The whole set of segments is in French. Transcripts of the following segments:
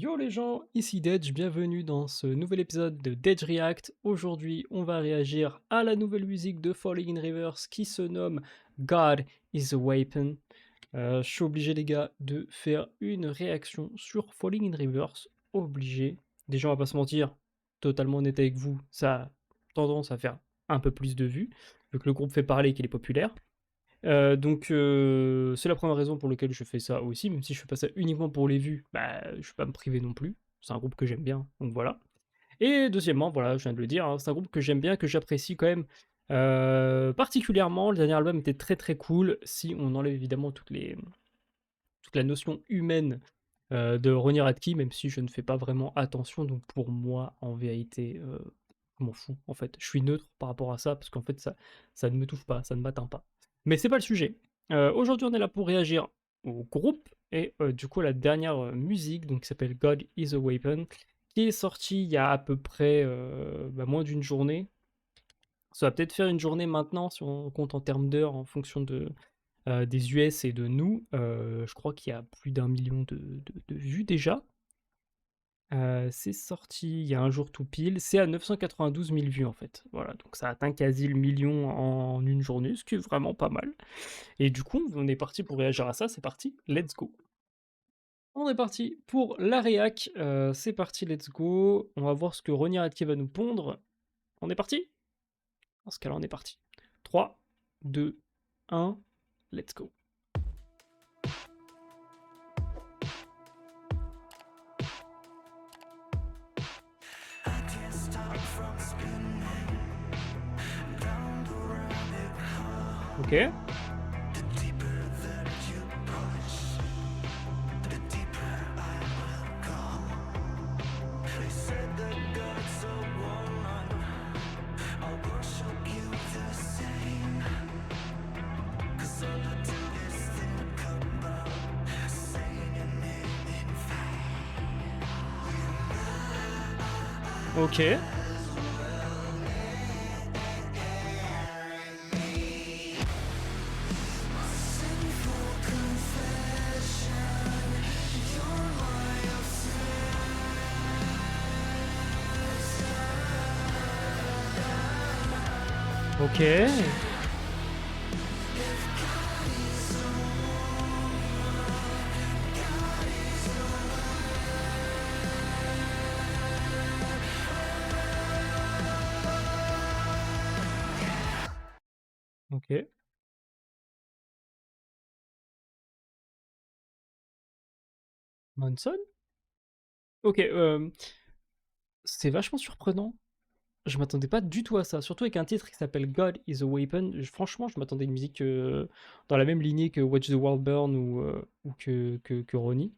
Yo les gens, ici Dedge, bienvenue dans ce nouvel épisode de Dedge React. Aujourd'hui, on va réagir à la nouvelle musique de Falling in Reverse qui se nomme God is a Weapon. Je suis obligé les gars de faire une réaction sur Falling in Reverse, obligé. Déjà on va pas se mentir, totalement honnête avec vous, ça a tendance à faire un peu plus de vues, vu que le groupe fait parler et qu'il est populaire. C'est la première raison pour laquelle je fais ça aussi, même si je fais pas ça uniquement pour les vues, bah, je vais pas me priver non plus. C'est un groupe que j'aime bien, donc voilà. Et deuxièmement, voilà, je viens de le dire, hein, c'est un groupe que j'aime bien, que j'apprécie quand même particulièrement. Le dernier album était très très cool, si on enlève évidemment toute la notion humaine de Ronnie Radke, même si je ne fais pas vraiment attention, donc pour moi, en vérité, je m'en fous, en fait. Je suis neutre par rapport à ça, parce qu'en fait, ça ne me touche pas, ça ne m'atteint pas. Mais c'est pas le sujet. Aujourd'hui, on est là pour réagir au groupe, et du coup, la dernière musique, donc qui s'appelle God is a Weapon, qui est sortie il y a à peu près moins d'une journée. Ça va peut-être faire une journée maintenant, si on compte en termes d'heures, en fonction des US et de nous. Je crois qu'il y a plus d'un million de vues déjà. C'est sorti il y a un jour tout pile. C'est à 992 000 vues en fait. Voilà, donc ça atteint quasi le million en une journée, ce qui est vraiment pas mal. Et du coup, on est parti pour réagir à ça. C'est parti, let's go. On est parti pour la réac. C'est parti, let's go. On va voir ce que Ronnie Radke va nous pondre. On est parti? Dans ce cas-là, on est parti. 3, 2, 1, let's go. Ok. Ok. Ok. Ok. Manson? Ok, c'est vachement surprenant. Je m'attendais pas du tout à ça, surtout avec un titre qui s'appelle God is a Weapon. Franchement, je m'attendais à une musique dans la même lignée que Watch the World Burn ou que Ronnie,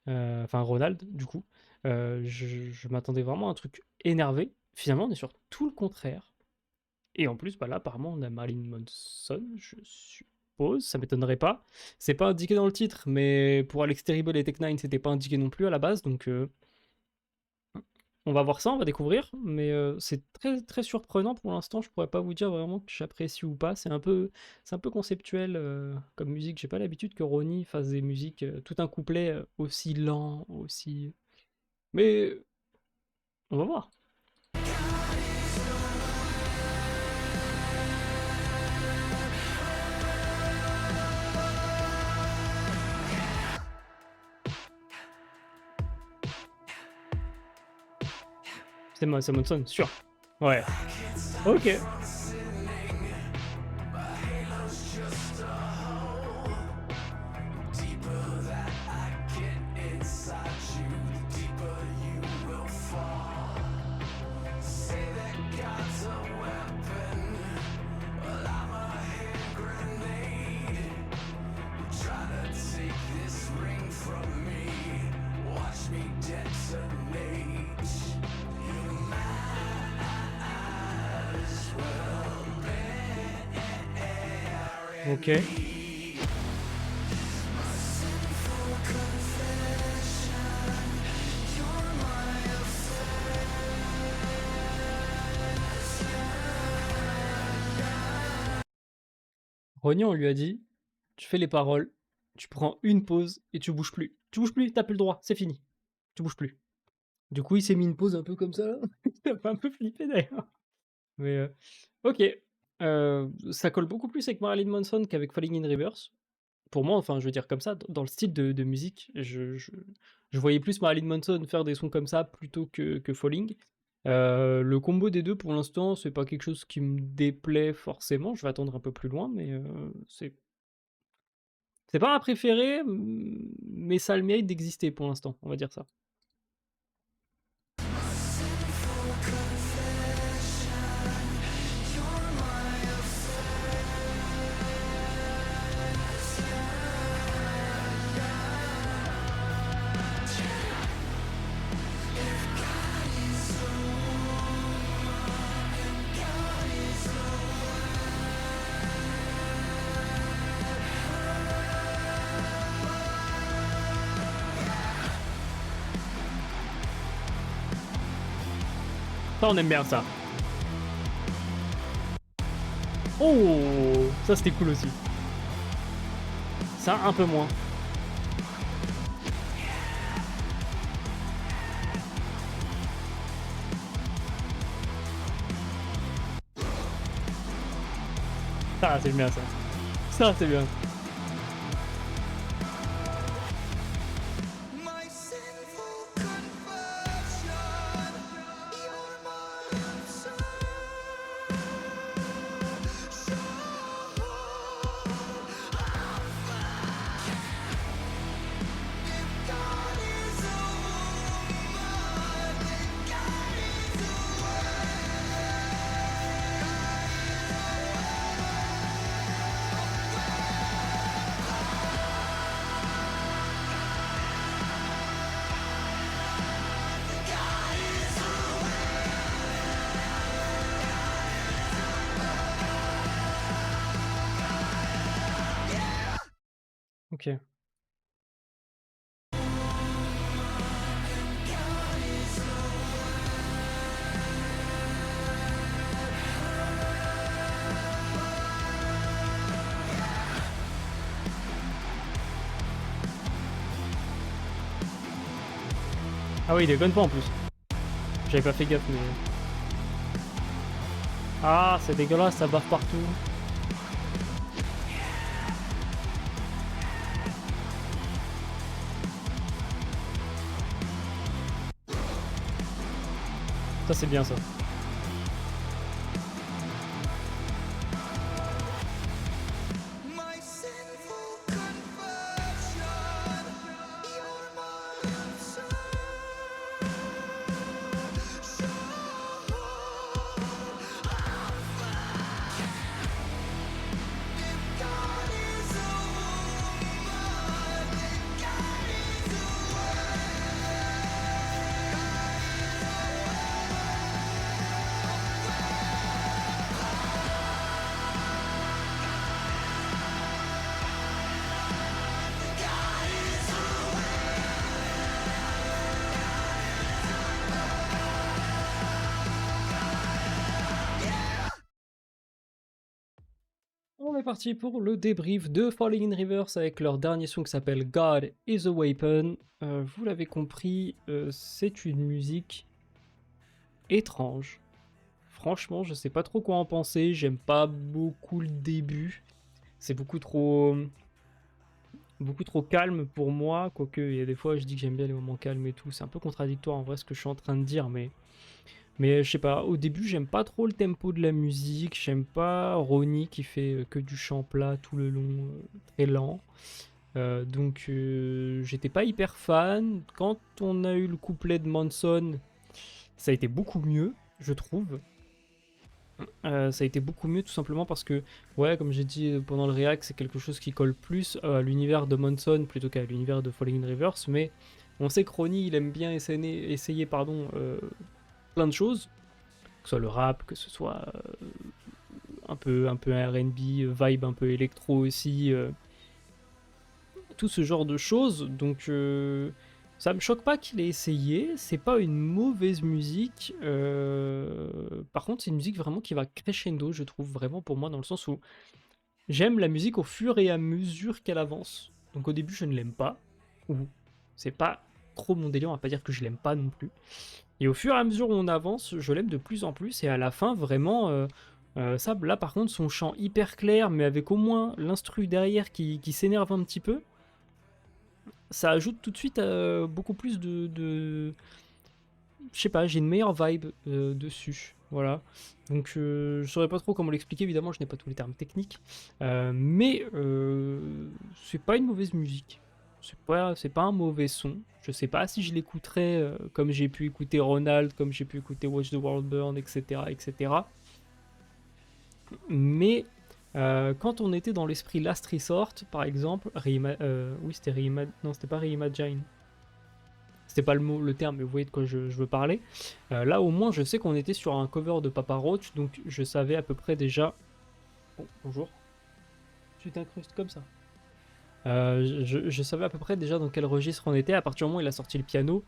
enfin Ronald, du coup. Je m'attendais vraiment à un truc énervé. Finalement, on est sur tout le contraire. Et en plus, bah là, apparemment, on a Marilyn Manson, je suppose, ça m'étonnerait pas. C'est pas indiqué dans le titre, mais pour Alex Terrible et Tech Nine, c'était pas indiqué non plus à la base, donc on va voir ça, on va découvrir, mais c'est très très surprenant pour l'instant. Je pourrais pas vous dire vraiment que j'apprécie ou pas. C'est un peu conceptuel comme musique. J'ai pas l'habitude que Ronnie fasse des musiques, tout un couplet aussi lent, aussi. Mais on va voir. C'est Monson, sûr. Ouais. Ok. Ok. Ronnie, on lui a dit, tu fais les paroles, tu prends une pause et tu bouges plus. Tu bouges plus, t'as plus le droit, c'est fini. tu bouges plus. Du coup, il s'est mis une pause un peu comme ça là. Ça m'a un peu flippé d'ailleurs. Mais, OK. Ça colle beaucoup plus avec Marilyn Manson qu'avec Falling in Reverse. Pour moi, enfin, je veux dire comme ça, dans le style de musique, je voyais plus Marilyn Manson faire des sons comme ça plutôt que Falling. Le combo des 2 pour l'instant, c'est pas quelque chose qui me déplaît forcément, je vais attendre un peu plus loin, mais, c'est pas ma préférée, mais ça a le mérite d'exister pour l'instant, on va dire ça. Ça, on aime bien ça. Oh! Ça, c'était cool aussi. Ça, un peu moins. Ça, c'est bien ça. Ça, c'est bien. My sinful confession, you're my answer. If God is a woman, then God is a OK. Ah oui, il déconne pas en plus. J'avais pas fait gaffe, mais ah, c'est dégueulasse, ça bave partout. Ça, c'est bien ça. my sinful confession, you're my answer. If God is a woman, then God is a On est parti pour le débrief de Falling in Reverse avec leur dernier son qui s'appelle God is a Weapon. Vous l'avez compris, c'est une musique étrange. Franchement, je sais pas trop quoi en penser, j'aime pas beaucoup le début. C'est beaucoup trop calme pour moi, quoique il y a des fois je dis que j'aime bien les moments calmes et tout, c'est un peu contradictoire en vrai ce que je suis en train de dire, mais je sais pas, au début j'aime pas trop le tempo de la musique, j'aime pas Ronnie qui fait que du chant plat tout le long, très lent. Donc j'étais pas hyper fan. Quand on a eu le couplet de Manson, ça a été beaucoup mieux, je trouve. Ça a été beaucoup mieux tout simplement parce que, ouais, comme j'ai dit pendant le react, c'est quelque chose qui colle plus à l'univers de Manson plutôt qu'à l'univers de Falling in Reverse, mais on sait que Ronnie, il aime bien essayer pardon, plein de choses, que ce soit le rap, que ce soit un peu R&B, vibe un peu électro aussi, tout ce genre de choses. Donc ça me choque pas qu'il ait essayé. C'est pas une mauvaise musique. Par contre, c'est une musique vraiment qui va crescendo, je trouve vraiment pour moi, dans le sens où j'aime la musique au fur et à mesure qu'elle avance. Donc au début, je ne l'aime pas, ou c'est pas trop mon délire, on va pas dire que je l'aime pas non plus. Et au fur et à mesure où on avance, je l'aime de plus en plus et à la fin vraiment, ça là par contre son chant hyper clair mais avec au moins l'instru derrière qui s'énerve un petit peu, ça ajoute tout de suite, beaucoup plus de je sais pas, j'ai une meilleure vibe, dessus, voilà. Donc je saurais pas trop comment l'expliquer, évidemment, je n'ai pas tous les termes techniques, mais c'est pas une mauvaise musique. C'est pas un mauvais son. Je sais pas si je l'écouterais, comme j'ai pu écouter Ronald, comme j'ai pu écouter Watch the World Burn, et cetera, et cetera. Mais quand on était dans l'esprit Last Resort, par exemple, oui, c'était non, c'était pas Reimagine. C'était pas le mot, le terme, mais vous voyez de quoi je veux parler. Là, au moins, je sais qu'on était sur un cover de Papa Roach, donc je savais à peu près déjà. Oh, bonjour. Tu t'incrustes comme ça. Je savais à peu près déjà dans quel registre on était. À partir du moment où il a sorti le piano,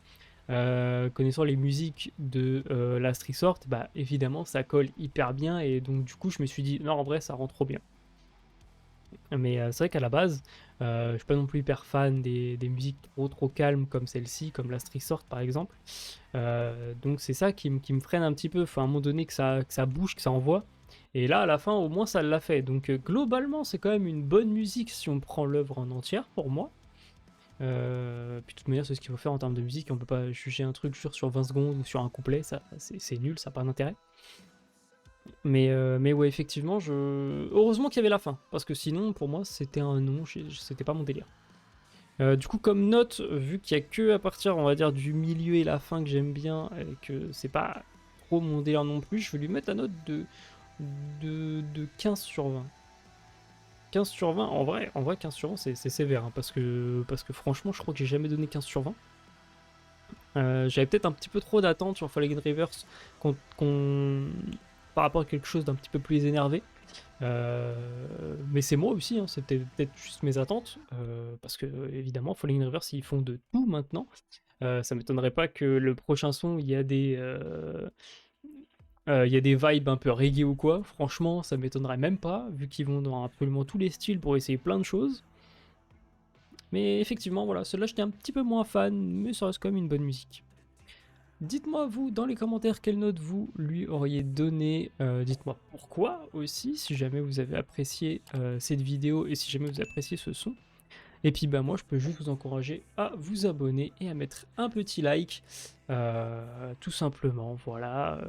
connaissant les musiques de Last Resort, bah évidemment, ça colle hyper bien. Et donc, du coup, je me suis dit, non, en vrai, ça rend trop bien. Mais c'est vrai qu'à la base, je suis pas non plus hyper fan des musiques trop calmes comme celle-ci, comme Last Resort par exemple. Donc c'est ça qui me freine un petit peu. Faut à un moment donné que ça bouge, que ça envoie. Et là, à la fin, au moins, ça l'a fait. Donc globalement, c'est quand même une bonne musique si on prend l'œuvre en entière pour moi. Puis de toute manière, c'est ce qu'il faut faire en termes de musique. On peut pas juger un truc sur 20 secondes ou sur un couplet, ça c'est nul, ça n'a pas d'intérêt. Mais ouais, effectivement, heureusement qu'il y avait la fin, parce que sinon, pour moi, c'était un non, c'était pas mon délire. Du coup, comme note, vu qu'il y a que à partir, on va dire, du milieu et la fin que j'aime bien, et que c'est pas trop mon délire non plus, je vais lui mettre la note de 15 sur 20. 15 sur 20, en vrai 15 sur 20, c'est sévère, hein, parce que franchement, je crois que j'ai jamais donné 15 sur 20. J'avais peut-être un petit peu trop d'attentes sur Fallen Reverse par rapport à quelque chose d'un petit peu plus énervé. Mais c'est moi aussi, hein, c'était peut-être juste mes attentes, parce que évidemment, Falling Reverse, ils font de tout maintenant. Ça m'étonnerait pas que le prochain son, il y a des vibes un peu reggae ou quoi. Franchement, ça m'étonnerait même pas, vu qu'ils vont dans absolument tous les styles pour essayer plein de choses. Mais effectivement, voilà, celle-là, j'étais un petit peu moins fan, mais ça reste quand même une bonne musique. Dites-moi vous dans les commentaires quelle note vous lui auriez donné, dites-moi pourquoi aussi, si jamais vous avez apprécié cette vidéo et si jamais vous appréciez ce son. Et puis bah moi je peux juste vous encourager à vous abonner et à mettre un petit like, tout simplement, voilà,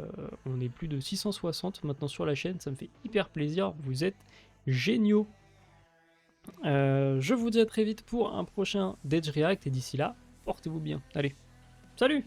on est plus de 660 maintenant sur la chaîne, ça me fait hyper plaisir, vous êtes géniaux. Je vous dis à très vite pour un prochain Dead React et d'ici là, portez-vous bien, allez, salut!